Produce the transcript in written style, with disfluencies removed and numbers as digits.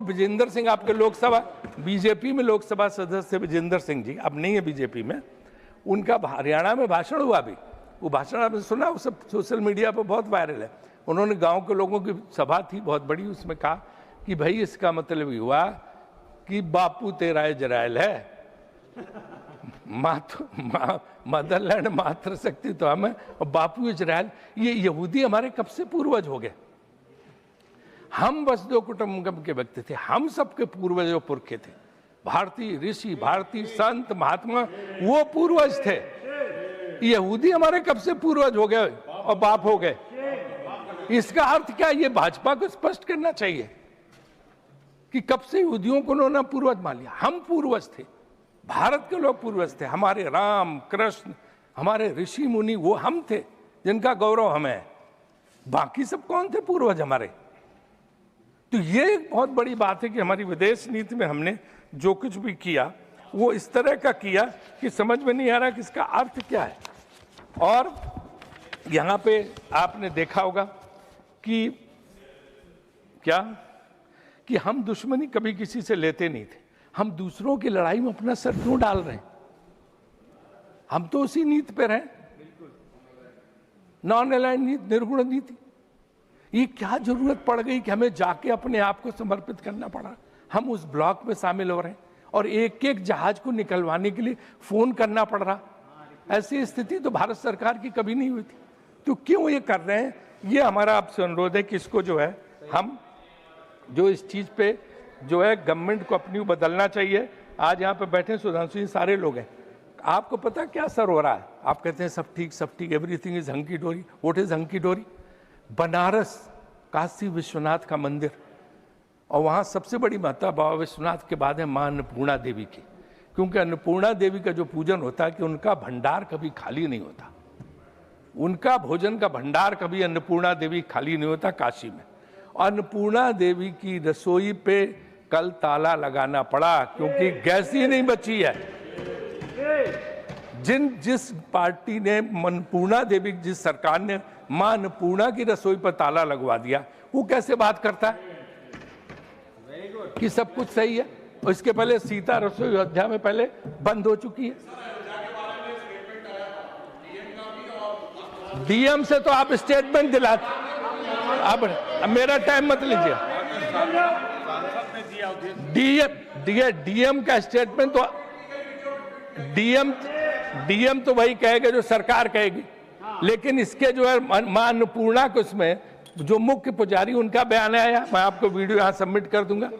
विजेंद्र सिंह आपके लोकसभा बीजेपी में लोकसभा सदस्य विजेंद्र सिंह जी अब नहीं है बीजेपी में, उनका हरियाणा में भाषण हुआ अभी, वो भाषण आपने सुना, वो सब सोशल मीडिया पर बहुत वायरल है। उन्होंने गांव के लोगों की सभा थी बहुत बड़ी, उसमें कहा कि भाई इसका मतलब ये हुआ कि बापू तेरा इजराइल है, मदरलैंड मातृ शक्ति तो हमें और बापू इजराइल। ये यहूदी हमारे कब से पूर्वज हो गए? हम वसुधैव कुटुंबकम के व्यक्ति थे, हम सबके पूर्वज और पुरखे थे। भारतीय ऋषि, भारतीय संत, महात्मा वो पूर्वज थे। यहूदी हमारे कब से पूर्वज हो गए और बाप हो गए? इसका अर्थ क्या? ये भाजपा को स्पष्ट करना चाहिए कि कब से यहूदियों को उन्होंने पूर्वज मान लिया। हम पूर्वज थे, भारत के लोग पूर्वज थे, हमारे राम कृष्ण, हमारे ऋषि मुनि वो हम थे जिनका गौरव हमें है। बाकी सब कौन थे पूर्वज हमारे? तो ये एक बहुत बड़ी बात है कि हमारी विदेश नीति में हमने जो कुछ भी किया वो इस तरह का किया कि समझ में नहीं आ रहा कि इसका अर्थ क्या है। और यहाँ पे आपने देखा होगा कि क्या कि हम दुश्मनी कभी किसी से लेते नहीं थे, हम दूसरों की लड़ाई में अपना सर क्यों डाल रहे हैं? हम तो उसी नीति पे रहे, नॉन अलाइंड नीति, निर्गुण नीति। ये क्या जरूरत पड़ गई कि हमें जाके अपने आप को समर्पित करना पड़ा? हम उस ब्लॉक में शामिल हो रहे हैं और एक एक जहाज को निकलवाने के लिए फोन करना पड़ रहा। ऐसी स्थिति तो भारत सरकार की कभी नहीं हुई थी। तो क्यों ये कर रहे हैं? ये हमारा आपसे अनुरोध है कि इसको जो है हम जो इस चीज पे जो है गवर्नमेंट को अपनी बदलना चाहिए। आज यहाँ पे बैठे सुधांशु जी सारे लोग हैं, आपको पता क्या असर हो रहा है? आप कहते हैं सब ठीक, एवरीथिंग इज हंकी डोरी। व्हाट इज हंकी डोरी? बनारस काशी विश्वनाथ का मंदिर, और वहाँ सबसे बड़ी महत्ता बाबा विश्वनाथ के बाद है माँ अन्नपूर्णा देवी की, क्योंकि अन्नपूर्णा देवी का जो पूजन होता है कि उनका भंडार कभी खाली नहीं होता, उनका भोजन का भंडार कभी अन्नपूर्णा देवी खाली नहीं होता काशी में। अन्नपूर्णा देवी की रसोई पे कल ताला लगाना पड़ा क्योंकि गैस ही नहीं बची है। जिस पार्टी ने अन्नपूर्णा देवी, जिस सरकार ने मां अन्नपूर्णा की रसोई पर ताला लगवा दिया, वो कैसे बात करता है कि सब कुछ सही है? और इसके पहले सीता रसोई अयोध्या में पहले बंद हो चुकी है। डीएम से तो आप स्टेटमेंट दिलाते, अब मेरा टाइम मत लीजिए। डीएम का स्टेटमेंट तो डीएम तो वही कहेगा जो सरकार कहेगी, लेकिन इसके जो है मां अन्नपूर्णा को उसमें जो मुख्य पुजारी उनका बयान आया, मैं आपको वीडियो यहाँ सबमिट कर दूंगा।